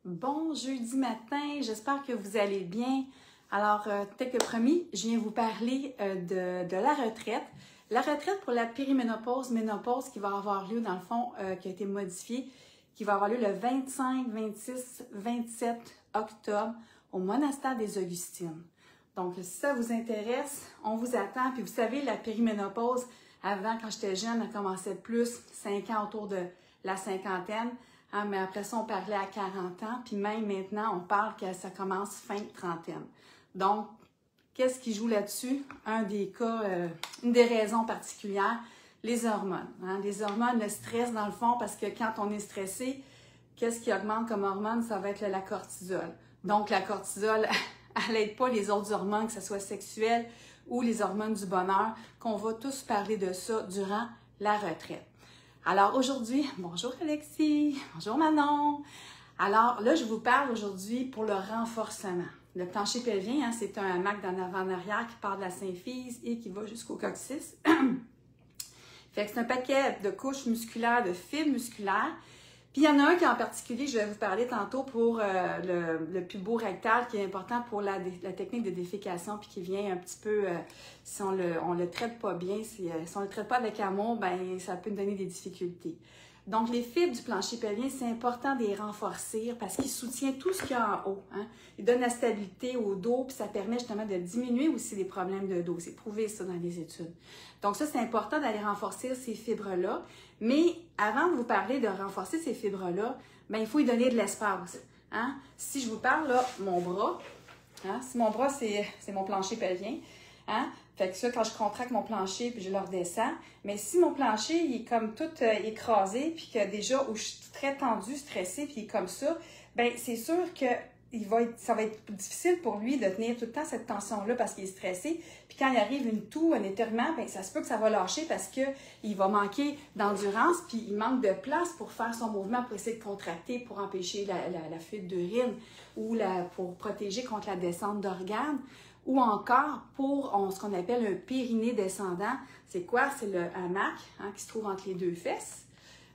Bon jeudi matin, j'espère que vous allez bien. Alors, tel que promis, je viens vous parler de la retraite. La retraite pour la périménopause, ménopause qui va avoir lieu dans le fond, qui a été modifiée, qui va avoir lieu le 25, 26, 27 octobre au monastère des Augustines. Donc, si ça vous intéresse, on vous attend. Puis vous savez, la périménopause, avant, quand j'étais jeune, elle commençait plus 5 ans autour de la cinquantaine. Hein, mais après ça, on parlait à 40 ans. Puis même maintenant, on parle que ça commence fin trentaine. Donc, qu'est-ce qui joue là-dessus? Un des cas, une des raisons particulières, les hormones. Hein? Les hormones, le stress dans le fond, parce que quand on est stressé, qu'est-ce qui augmente comme hormone? Ça va être la cortisol. Donc, la cortisol, elle n'aide pas les autres hormones, que ce soit sexuelles ou les hormones du bonheur, qu'on va tous parler de ça durant la retraite. Alors aujourd'hui, bonjour Alexis, bonjour Manon. Alors là, je vous parle aujourd'hui pour le renforcement. Le plancher pelvien, hein, c'est un hamac d'en avant en arrière qui part de la symphyse et qui va jusqu'au coccyx. Fait que c'est un paquet de couches musculaires, de fibres musculaires. Puis il y en a un qui en particulier, je vais vous parler tantôt pour le pubo-rectal qui est important pour la technique de défécation puis qui vient un petit peu, si on le traite pas bien, si on le traite pas avec amour, ben ça peut nous donner des difficultés. Donc les fibres du plancher pelvien, c'est important de les renforcer parce qu'ils soutiennent tout ce qu'il y a en haut. Hein. Ils donnent la stabilité au dos puis ça permet justement de diminuer aussi les problèmes de dos. C'est prouvé ça dans les études. Donc ça, c'est important d'aller renforcer ces fibres-là. Mais avant de vous parler de renforcer ces fibres-là, ben, il faut y donner de l'espace. Hein? Si je vous parle, là, mon bras, hein? Si mon bras, c'est mon plancher pelvien, hein? Fait que ça, quand je contracte mon plancher, puis je le redescends, mais si mon plancher, il est comme tout écrasé, puis que déjà, où je suis très tendue, stressée, puis il est comme ça, ben c'est sûr que ça va être difficile pour lui de tenir tout le temps cette tension-là parce qu'il est stressé. Puis quand il arrive une toux, un étirement, bien, ça se peut que ça va lâcher parce qu'il va manquer d'endurance, puis il manque de place pour faire son mouvement, pour essayer de contracter, pour empêcher la fuite d'urine ou pour protéger contre la descente d'organes. Ou encore pour ce qu'on appelle un périnée descendant. C'est quoi? C'est le hamac hein, qui se trouve entre les deux fesses.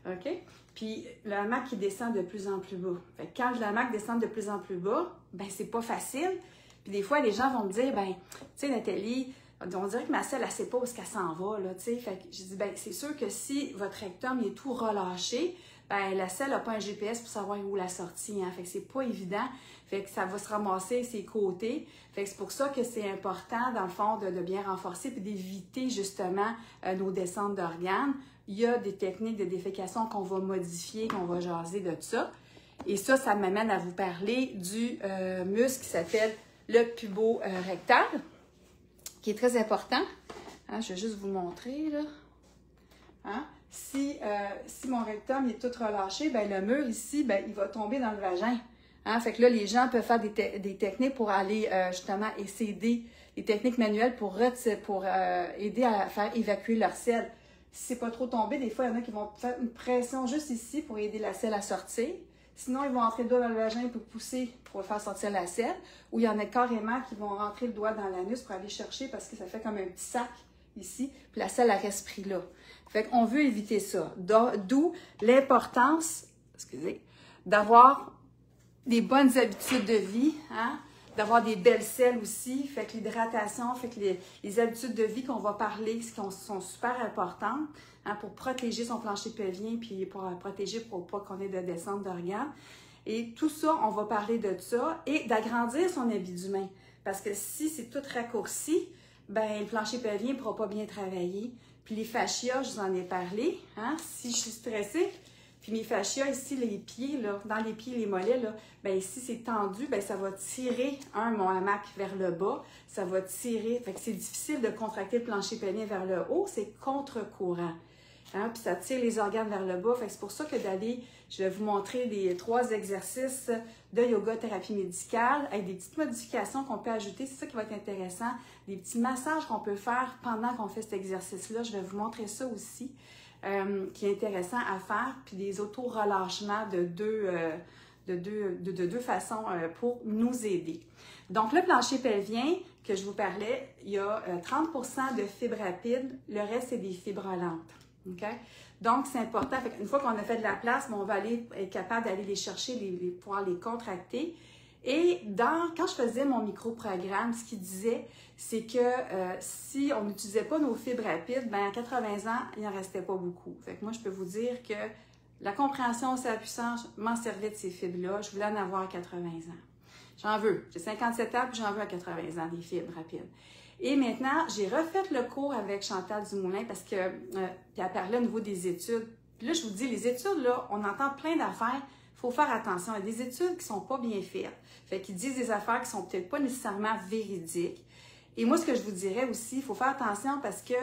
OK? Puis le hamac qui descend de plus en plus bas. Fait que quand le hamac descend de plus en plus bas, ben c'est pas facile. Puis des fois, les gens vont me dire, ben, tu sais, Nathalie, on dirait que ma selle, elle sait pas où est-ce qu'elle s'en va, là, tu sais. Fait que je dis, ben, c'est sûr que si votre rectum est tout relâché, ben, la selle n'a pas un GPS pour savoir où la sortie, hein. Fait que c'est pas évident. Fait que ça va se ramasser ses côtés. Fait que c'est pour ça que c'est important, dans le fond, de bien renforcer puis d'éviter, justement, nos descentes d'organes. Il y a des techniques de défécation qu'on va modifier, qu'on va jaser de ça. Et ça m'amène à vous parler du muscle qui s'appelle le pubo-rectal, qui est très important. Hein, je vais juste vous montrer, là. Hein? Si mon rectum est tout relâché, ben, le mur ici, ben, il va tomber dans le vagin. Hein? Fait que là, les gens peuvent faire des techniques pour aller justement aider, des techniques manuelles pour aider à faire évacuer leur selle. Si c'est pas trop tombé, des fois, il y en a qui vont faire une pression juste ici pour aider la selle à sortir. Sinon, ils vont rentrer le doigt dans le vagin pour pousser pour faire sortir la selle. Ou il y en a carrément qui vont rentrer le doigt dans l'anus pour aller chercher parce que ça fait comme un petit sac ici. Puis la selle, elle reste prise là. Fait qu'on veut éviter ça. D'où l'importance, d'avoir des bonnes habitudes de vie, hein? D'avoir des belles selles aussi, fait que l'hydratation, fait que les habitudes de vie qu'on va parler, sont super importantes hein, pour protéger son plancher pelvien, puis pour protéger pour pas qu'on ait de descente d'organes. Et tout ça, on va parler de ça et d'agrandir son habit d'humain. Parce que si c'est tout raccourci, ben le plancher pelvien ne pourra pas bien travailler. Puis les fascias, je vous en ai parlé, hein, si je suis stressée, puis mes fascias ici, les pieds, là, dans les pieds, les mollets, là, ben ici, c'est tendu, ben ça va tirer, mon hamac vers le bas, ça va tirer, fait que c'est difficile de contracter le plancher pelvien vers le haut, c'est contre-courant. Hein, puis ça tire les organes vers le bas, fait que c'est pour ça que je vais vous montrer les 3 exercices de yoga thérapie médicale avec des petites modifications qu'on peut ajouter, c'est ça qui va être intéressant, des petits massages qu'on peut faire pendant qu'on fait cet exercice-là, je vais vous montrer ça aussi. Qui est intéressant à faire, puis des auto-relâchements de deux façons pour nous aider. Donc, le plancher pelvien que je vous parlais, il y a 30% de fibres rapides, le reste, c'est des fibres lentes. OK? Donc, c'est important. Une fois qu'on a fait de la place, on va être capable d'aller les chercher, pouvoir les contracter. Et quand je faisais mon micro-programme, ce qu'il disait, c'est que si on n'utilisait pas nos fibres rapides, ben à 80 ans, il n'en restait pas beaucoup. Fait que moi, je peux vous dire que la compréhension, c'est la puissance. Je m'en servais de ces fibres-là. Je voulais en avoir à 80 ans. J'en veux. J'ai 57 ans, puis j'en veux à 80 ans, des fibres rapides. Et maintenant, j'ai refait le cours avec Chantal Dumoulin parce que, puis elle parlait au niveau des études. Puis là, je vous dis, les études, là, on entend plein d'affaires. Il faut faire attention. Il y a des études qui sont pas bien faites. Fait qu'ils disent des affaires qui sont peut-être pas nécessairement véridiques. Et moi, ce que je vous dirais aussi, il faut faire attention parce que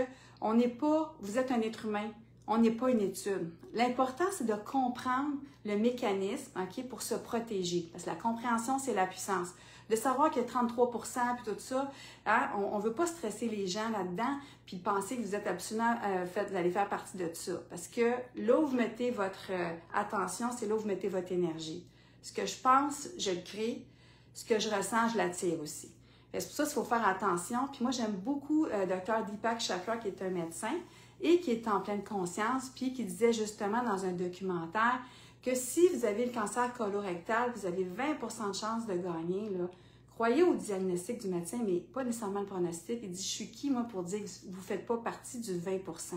on n'est pas, vous êtes un être humain. On n'est pas une étude. L'important, c'est de comprendre le mécanisme, OK, pour se protéger. Parce que la compréhension, c'est la puissance. De savoir qu'il y a 33 puis tout ça, hein, on ne veut pas stresser les gens là-dedans puis penser que vous êtes absolument vous allez faire partie de ça. Parce que là où vous mettez votre attention, c'est là où vous mettez votre énergie. Ce que je pense, je le crée. Ce que je ressens, je l'attire aussi. C'est pour ça qu'il faut faire attention. Puis moi, j'aime beaucoup Dr. Deepak Chopra, qui est un médecin et qui est en pleine conscience, puis qui disait justement dans un documentaire que si vous avez le cancer colorectal, vous avez 20% de chance de gagner. Là. Croyez au diagnostic du médecin, mais pas nécessairement le pronostic. Il dit, je suis qui, moi, pour dire que vous ne faites pas partie du 20%.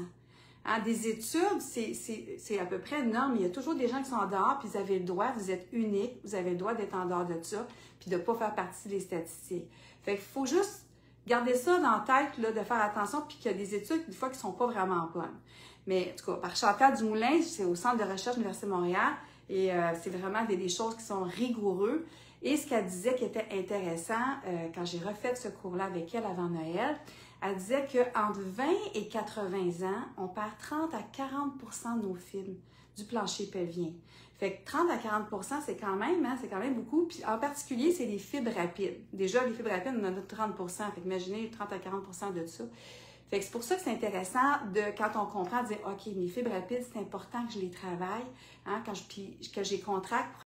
Hein, des études, c'est à peu près énorme. Il y a toujours des gens qui sont en dehors, puis vous avez le droit, vous êtes unique, vous avez le droit d'être en dehors de ça, puis de ne pas faire partie des statistiques. Fait qu'il faut juste garder ça dans la tête, là, de faire attention, puis qu'il y a des études, des fois, qui ne sont pas vraiment bonnes. Mais, en tout cas, par Chantal Dumoulin, c'est au Centre de recherche de l'Université de Montréal, et c'est vraiment des choses qui sont rigoureuses. Et ce qu'elle disait qui était intéressant, quand j'ai refait ce cours-là avec elle avant Noël, elle disait qu'entre 20 et 80 ans, on perd 30 à 40% de nos fibres du plancher pelvien. Fait que 30 à 40%, c'est quand même, hein, c'est quand même beaucoup. Puis en particulier, c'est les fibres rapides. Déjà, les fibres rapides, on en a 30%. Fait qu'imaginez 30 à 40% de ça. Fait que c'est pour ça que c'est intéressant quand on comprend, de dire, OK, mes fibres rapides, c'est important que je les travaille, hein, que j'ai contracte